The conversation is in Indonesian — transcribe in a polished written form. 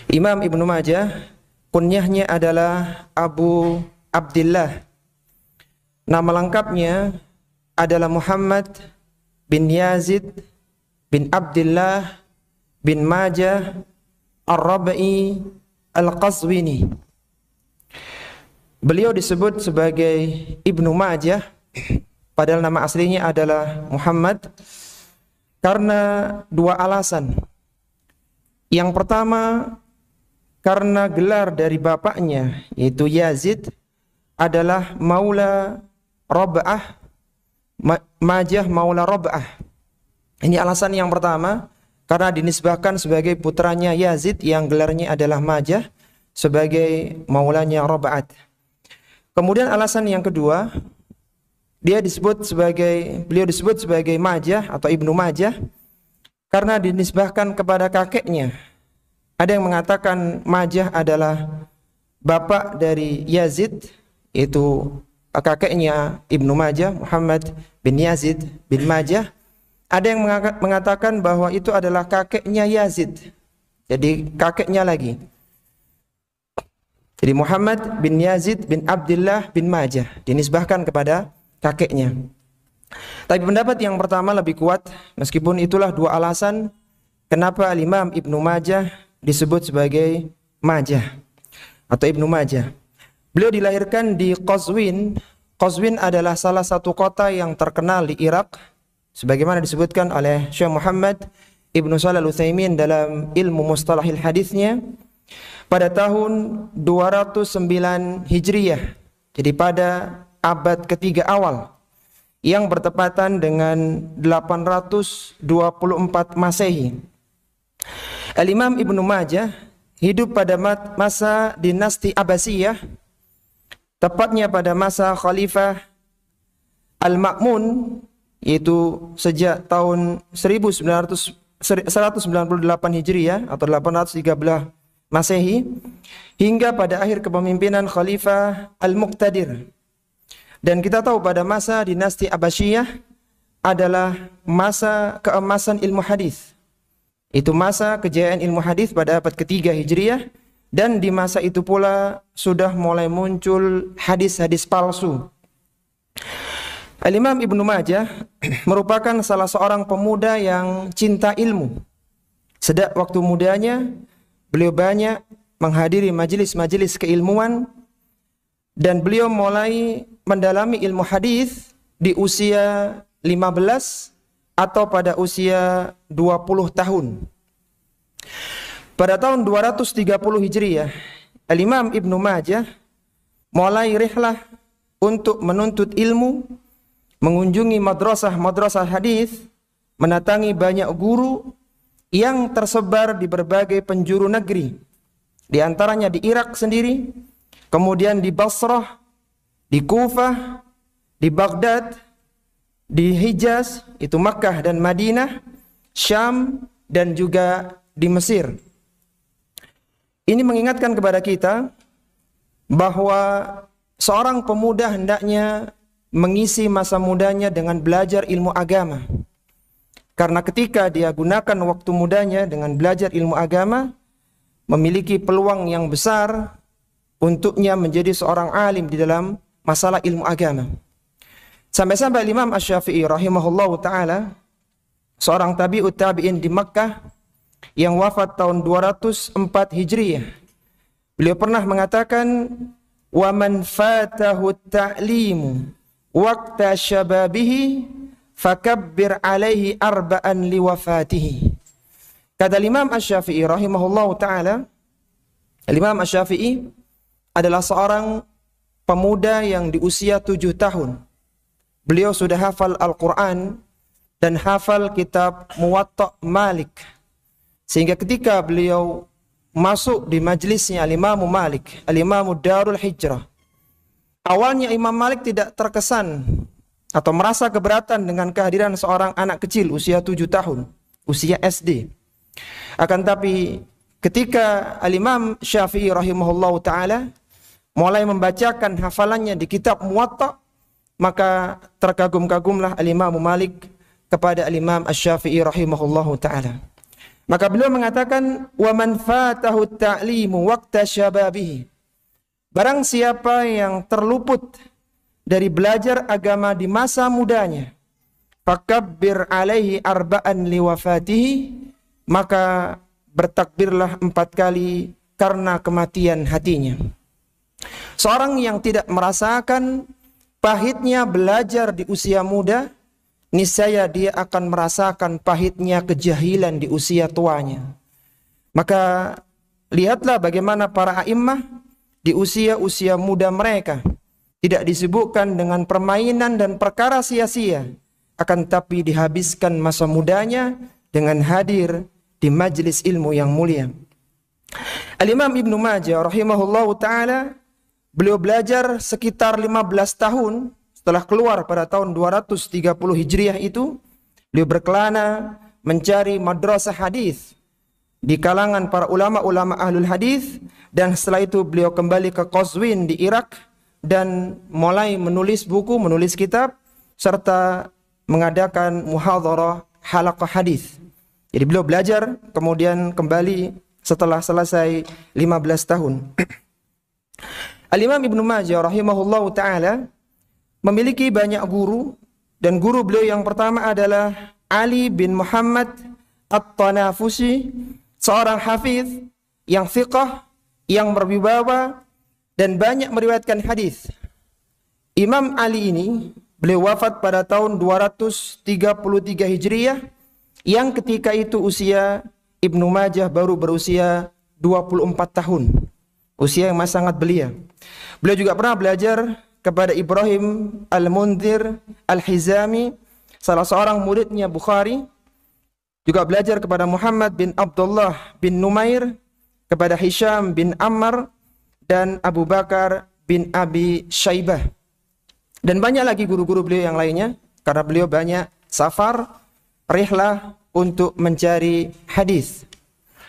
Imam Ibnu Majah kunyahnya adalah Abu Abdillah. Nama lengkapnya adalah Muhammad bin Yazid bin Abdillah bin Majah Ar-Rabai Al-Qazwini. Beliau disebut sebagai Ibnu Majah, padahal nama aslinya adalah Muhammad, karena dua alasan. Yang pertama, karena gelar dari bapaknya, yaitu Yazid, adalah Maula Rab'ah, Majah Maula Rab'ah. Ini alasan yang pertama, karena dinisbahkan sebagai putranya Yazid yang gelarnya adalah Majah, sebagai maulanya Rab'at. Kemudian alasan yang kedua, beliau disebut sebagai Majah atau Ibnu Majah karena dinisbahkan kepada kakeknya. Ada yang mengatakan Majah adalah bapak dari Yazid, yaitu kakeknya Ibnu Majah, Muhammad bin Yazid bin Majah. Ada yang mengatakan bahwa itu adalah kakeknya Yazid, jadi kakeknya lagi. Jadi Muhammad bin Yazid bin Abdullah bin Majah dinisbahkan kepada kakeknya. Tapi pendapat yang pertama lebih kuat, meskipun itulah dua alasan kenapa Imam Ibnu Majah disebut sebagai Majah atau Ibnu Majah. Beliau dilahirkan di Qazwin. Qazwin adalah salah satu kota yang terkenal di Irak, sebagaimana disebutkan oleh Syekh Muhammad Ibnu Shalih Al-Utsaimin dalam ilmu mustalahil hadisnya pada tahun 209 Hijriyah. Jadi pada abad ketiga awal yang bertepatan dengan 824 Masehi. Al-Imam Ibnu Majah hidup pada masa dinasti Abbasiyah, tepatnya pada masa Khalifah Al-Ma'mun, yaitu sejak tahun 198 Hijriah atau 813 Masehi hingga pada akhir kepemimpinan Khalifah Al-Muqtadir. Dan kita tahu pada masa dinasti Abbasiyah adalah masa keemasan ilmu hadis. Itu masa kejayaan ilmu hadis pada abad ketiga Hijriah, dan di masa itu pula sudah mulai muncul hadis-hadis palsu. Al-Imam Ibnu Majah merupakan salah seorang pemuda yang cinta ilmu. Sejak waktu mudanya, beliau banyak menghadiri majelis-majelis keilmuan, dan beliau mulai mendalami ilmu hadis di usia 15 atau pada usia 20 tahun. Pada tahun 230 Hijriah, Al-Imam Ibnu Majah mulai rihlah untuk menuntut ilmu, mengunjungi madrasah hadis, mendatangi banyak guru yang tersebar di berbagai penjuru negeri. Di antaranya di Irak sendiri, kemudian di Basrah, di Kufah, di Baghdad, di Hijaz, itu Makkah dan Madinah, Syam, dan juga di Mesir. Ini mengingatkan kepada kita bahwa seorang pemuda hendaknya mengisi masa mudanya dengan belajar ilmu agama. Karena ketika dia gunakan waktu mudanya dengan belajar ilmu agama, memiliki peluang yang besar untuknya menjadi seorang alim di dalam masalah ilmu agama. Sampai-sampai Imam Asy-Syafi'i rahimahullahu ta'ala, seorang tabi'ut tabi'in di Makkah yang wafat tahun 204 Hijriyah, beliau pernah mengatakan, wa man fatahu ta'limu waqta syababihi fakabbir alaihi arba'an liwafatihi. Kata Imam Asy-Syafi'i rahimahullahu ta'ala, Imam Asy-Syafi'i adalah seorang pemuda yang di usia 7 tahun. Beliau sudah hafal Al-Quran dan hafal kitab Muwatta' Malik. Sehingga ketika beliau masuk di majlisnya Al-Imam Malik, Al-Imam Darul Hijrah, awalnya Imam Malik tidak terkesan atau merasa keberatan dengan kehadiran seorang anak kecil usia 7 tahun, usia SD. Akan tapi ketika Al-Imam Syafi'i rahimahullahu ta'ala mulai membacakan hafalannya di kitab Muwatta', maka terkagum-kagumlah Al-Imam Malik kepada Al-Imam Asy-Syafi'i rahimahullahu ta'ala. Maka beliau mengatakan, wa man fatahu ta'limu waqta syababihi. Barang siapa yang terluput dari belajar agama di masa mudanya, fakabbir alaihi arba'an liwafatihi, maka bertakbirlah 4 kali karena kematian hatinya. Seorang yang tidak merasakan pahitnya belajar di usia muda, niscaya dia akan merasakan pahitnya kejahilan di usia tuanya. Maka lihatlah bagaimana para a'immah di usia-usia muda mereka tidak disibukkan dengan permainan dan perkara sia-sia, akan tapi dihabiskan masa mudanya dengan hadir di majlis ilmu yang mulia. Al-Imam Ibnu Majah rahimahullahu ta'ala, beliau belajar sekitar 15 tahun. Setelah keluar pada tahun 230 Hijriah itu, beliau berkelana mencari madrasah hadis di kalangan para ulama-ulama ahlul hadis, dan setelah itu beliau kembali ke Qazwin di Irak dan mulai menulis buku, menulis kitab, serta mengadakan muhadharah halaqah hadis. Jadi beliau belajar kemudian kembali setelah selesai 15 tahun. Al-Imam Ibnu Majah rahimahullahu ta'ala memiliki banyak guru, dan guru beliau yang pertama adalah Ali bin Muhammad At-Tanafusi, seorang hafiz yang thiqah, yang berwibawa dan banyak meriwayatkan hadis. Imam Ali ini beliau wafat pada tahun 233 Hijriah, yang ketika itu usia Ibnu Majah baru berusia 24 tahun. Usia yang masih sangat belia. Beliau juga pernah belajar kepada Ibrahim Al-Mundhir Al-Hizami, salah seorang muridnya Bukhari. Juga belajar kepada Muhammad bin Abdullah bin Numair, kepada Hisham bin Ammar, dan Abu Bakar bin Abi Syaibah. Dan banyak lagi guru-guru beliau yang lainnya, karena beliau banyak safar, rihlah untuk mencari hadis.